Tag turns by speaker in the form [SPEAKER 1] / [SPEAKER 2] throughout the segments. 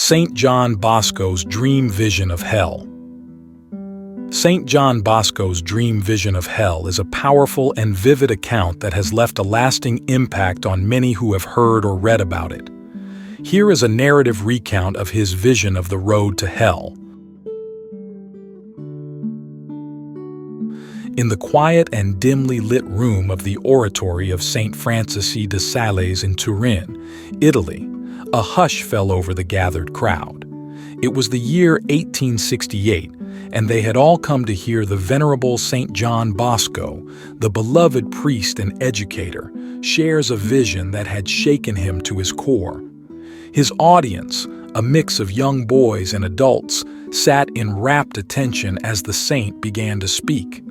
[SPEAKER 1] St. John Bosco's Dream Vision of Hell. St. John Bosco's dream vision of hell is a powerful and vivid account that has left a lasting impact on many who have heard or read about it. Here is a narrative recount of his vision of the road to hell. In the quiet and dimly lit room of the oratory of St. Francis de Sales in Turin, Italy, a hush fell over the gathered crowd. It was the year 1868, and they had all come to hear the venerable St. John Bosco, the beloved priest and educator, shares a vision that had shaken him to his core. His audience, a mix of young boys and adults, sat in rapt attention as the saint began to speak.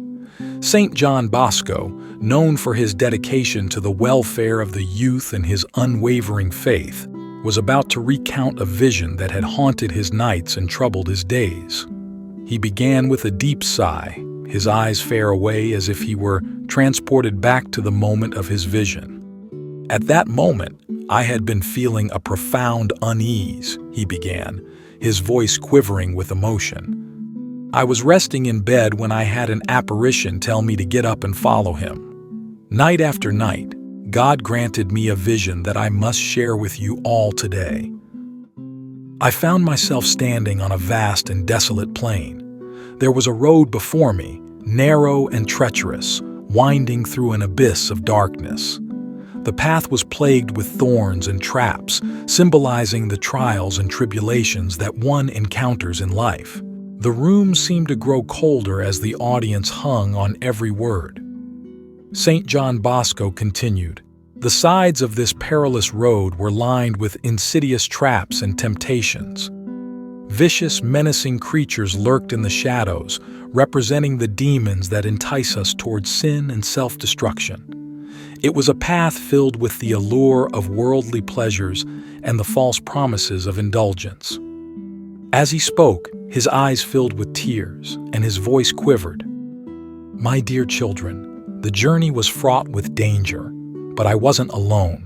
[SPEAKER 1] St. John Bosco, known for his dedication to the welfare of the youth and his unwavering faith, was about to recount a vision that had haunted his nights and troubled his days. He began with a deep sigh, his eyes far away as if he were transported back to the moment of his vision. "At that moment, I had been feeling a profound unease," he began, his voice quivering with emotion. "I was resting in bed when I had an apparition tell me to get up and follow him. Night after night, God granted me a vision that I must share with you all today. I found myself standing on a vast and desolate plain. There was a road before me, narrow and treacherous, winding through an abyss of darkness. The path was plagued with thorns and traps, symbolizing the trials and tribulations that one encounters in life. The room seemed to grow colder as the audience hung on every word." St. John Bosco continued, "The sides of this perilous road were lined with insidious traps and temptations. Vicious, menacing creatures lurked in the shadows, representing the demons that entice us towards sin and self-destruction. It was a path filled with the allure of worldly pleasures and the false promises of indulgence." As he spoke, his eyes filled with tears and his voice quivered. "My dear children, the journey was fraught with danger, but I wasn't alone.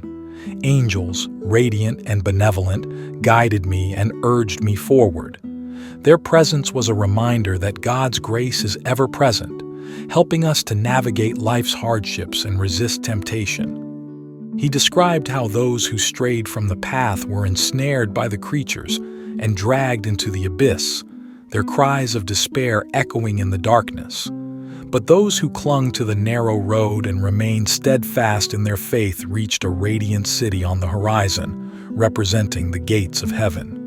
[SPEAKER 1] Angels, radiant and benevolent, guided me and urged me forward. Their presence was a reminder that God's grace is ever present, helping us to navigate life's hardships and resist temptation." He described how those who strayed from the path were ensnared by the creatures and dragged into the abyss, their cries of despair echoing in the darkness. But those who clung to the narrow road and remained steadfast in their faith reached a radiant city on the horizon, representing the gates of heaven.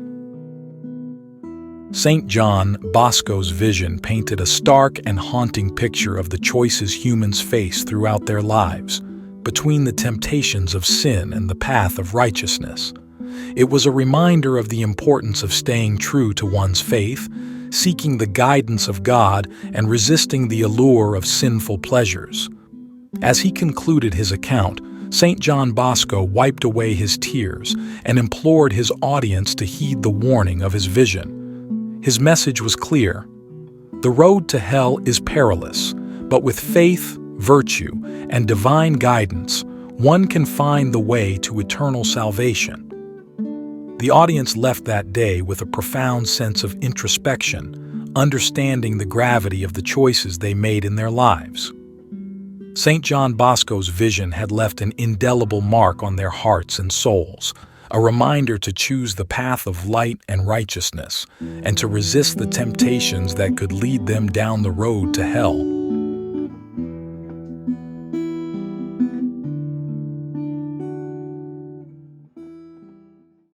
[SPEAKER 1] St. John Bosco's vision painted a stark and haunting picture of the choices humans face throughout their lives, between the temptations of sin and the path of righteousness. It was a reminder of the importance of staying true to one's faith, seeking the guidance of God, and resisting the allure of sinful pleasures. As he concluded his account, St. John Bosco wiped away his tears and implored his audience to heed the warning of his vision. His message was clear: the road to hell is perilous, but with faith, virtue, and divine guidance, one can find the way to eternal salvation. The audience left that day with a profound sense of introspection, understanding the gravity of the choices they made in their lives. St. John Bosco's vision had left an indelible mark on their hearts and souls, a reminder to choose the path of light and righteousness, and to resist the temptations that could lead them down the road to hell.